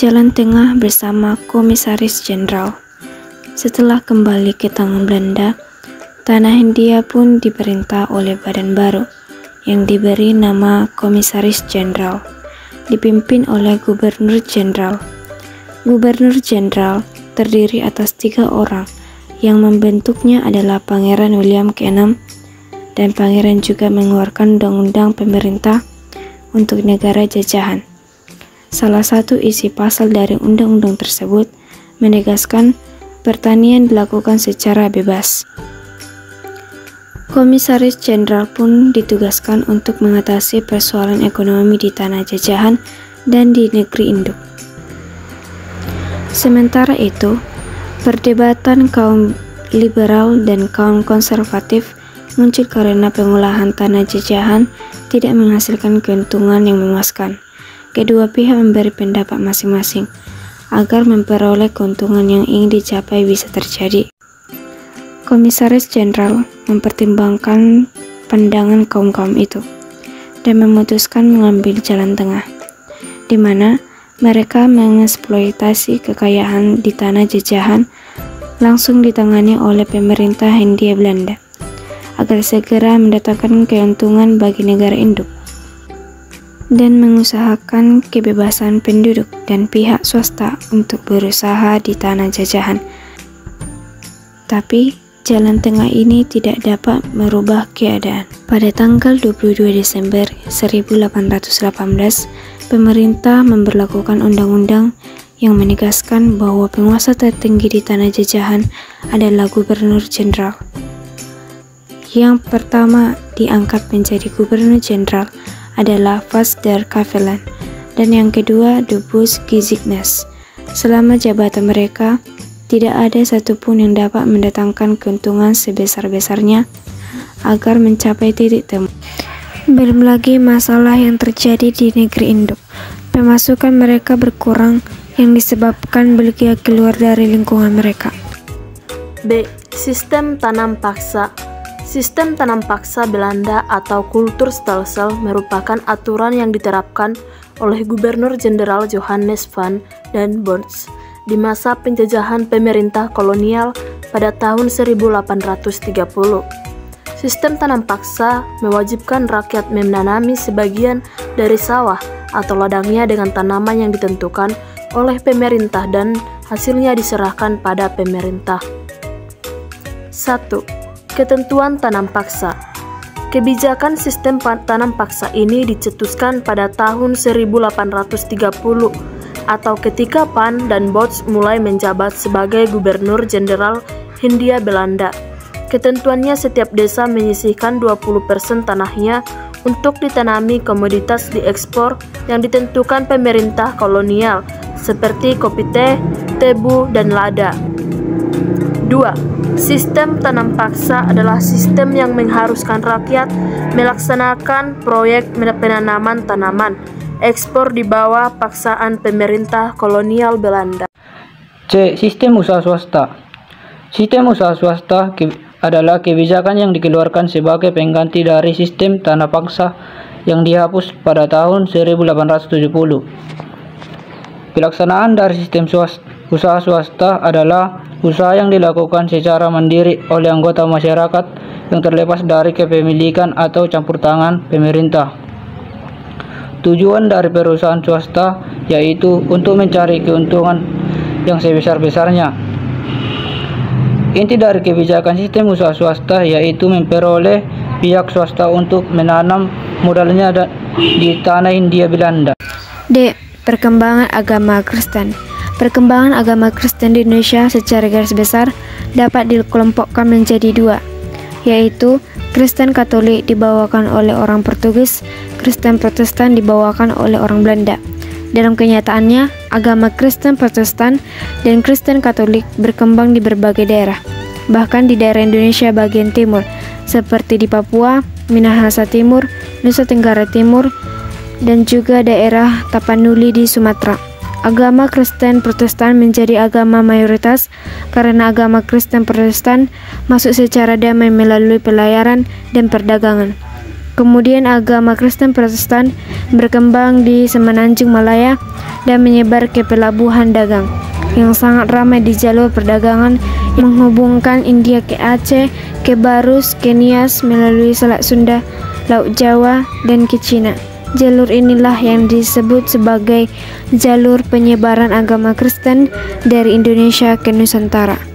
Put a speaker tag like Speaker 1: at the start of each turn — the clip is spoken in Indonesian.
Speaker 1: Jalan Tengah bersama Komisaris Jenderal. Setelah kembali ke tangan Belanda, tanah Hindia pun diperintah oleh badan baru yang diberi nama Komisaris Jenderal, dipimpin oleh Gubernur Jenderal. Gubernur Jenderal terdiri atas 3 orang, yang membentuknya adalah Pangeran William ke-6, dan Pangeran juga mengeluarkan undang-undang pemerintah untuk negara jajahan. Salah satu isi pasal dari undang-undang tersebut menegaskan pertanian dilakukan secara bebas. Komisaris Jenderal pun ditugaskan untuk mengatasi persoalan ekonomi di tanah jajahan dan di negeri induk. Sementara itu, perdebatan kaum liberal dan kaum konservatif muncul karena pengolahan tanah jajahan tidak menghasilkan keuntungan yang memuaskan. Kedua pihak memberi pendapat masing-masing agar memperoleh keuntungan yang ingin dicapai bisa terjadi. Komisaris Jenderal mempertimbangkan pandangan kaum-kaum itu dan memutuskan mengambil jalan tengah, di mana mereka mengeksploitasi kekayaan di tanah jajahan langsung ditangani oleh pemerintah Hindia Belanda agar segera mendatangkan keuntungan bagi negara induk dan mengusahakan kebebasan penduduk dan pihak swasta untuk berusaha di tanah jajahan. Tapi jalan tengah ini tidak dapat merubah keadaan. Pada tanggal 22 Desember 1818, pemerintah memberlakukan undang-undang yang menegaskan bahwa penguasa tertinggi di tanah jajahan adalah Gubernur Jenderal. Yang pertama diangkat menjadi Gubernur Jenderal adalah Vas der Kavelen, dan yang kedua de Bosch-Gizignes. Selama jabatan mereka, tidak ada satupun yang dapat mendatangkan keuntungan sebesar-besarnya agar mencapai titik temu. Belum lagi masalah yang terjadi di negeri induk. Pemasukan mereka berkurang yang disebabkan Belgia keluar dari lingkungan mereka.
Speaker 2: B. Sistem tanam paksa. Sistem tanam paksa Belanda atau kultur stelsel merupakan aturan yang diterapkan oleh Gubernur Jenderal Johannes van den Bosch di masa penjajahan pemerintah kolonial pada tahun 1830. Sistem tanam paksa mewajibkan rakyat menanami sebagian dari sawah atau ladangnya dengan tanaman yang ditentukan oleh pemerintah dan hasilnya diserahkan pada pemerintah. 1. Ketentuan tanam paksa. Kebijakan sistem tanam paksa ini dicetuskan pada tahun 1830 atau ketika Van den Bosch mulai menjabat sebagai Gubernur Jenderal Hindia Belanda. Ketentuannya setiap desa menyisihkan 20% tanahnya untuk ditanami komoditas diekspor yang ditentukan pemerintah kolonial seperti kopi teh, tebu, dan lada. 2. Sistem tanam paksa adalah sistem yang mengharuskan rakyat melaksanakan proyek penanaman tanaman ekspor di bawah paksaan pemerintah kolonial Belanda.
Speaker 3: C. Sistem usaha swasta. Sistem usaha swasta adalah kebijakan yang dikeluarkan sebagai pengganti dari sistem tanah paksa yang dihapus pada tahun 1870. Pelaksanaan dari sistem usaha swasta adalah usaha yang dilakukan secara mandiri oleh anggota masyarakat yang terlepas dari kepemilikan atau campur tangan pemerintah. Tujuan dari perusahaan swasta yaitu untuk mencari keuntungan yang sebesar-besarnya. Inti dari kebijakan sistem usaha swasta yaitu memperoleh pihak swasta untuk menanam modalnya di tanah Hindia Belanda.
Speaker 1: D. Perkembangan agama Kristen. Perkembangan agama Kristen di Indonesia secara garis besar dapat dikelompokkan menjadi 2, yaitu Kristen Katolik dibawakan oleh orang Portugis, Kristen Protestan dibawakan oleh orang Belanda. Dalam kenyataannya, agama Kristen Protestan dan Kristen Katolik berkembang di berbagai daerah, bahkan di daerah Indonesia bagian timur, seperti di Papua, Minahasa Timur, Nusa Tenggara Timur, dan juga daerah Tapanuli di Sumatera. Agama Kristen Protestan menjadi agama mayoritas karena agama Kristen Protestan masuk secara damai melalui pelayaran dan perdagangan. Kemudian agama Kristen Protestan berkembang di Semenanjung Malaya dan menyebar ke pelabuhan dagang yang sangat ramai di jalur perdagangan yang menghubungkan India ke Aceh, ke Barus, ke Nias melalui Selat Sunda, Laut Jawa, dan ke Cina. Jalur inilah yang disebut sebagai jalur penyebaran agama Kristen dari Indonesia ke Nusantara.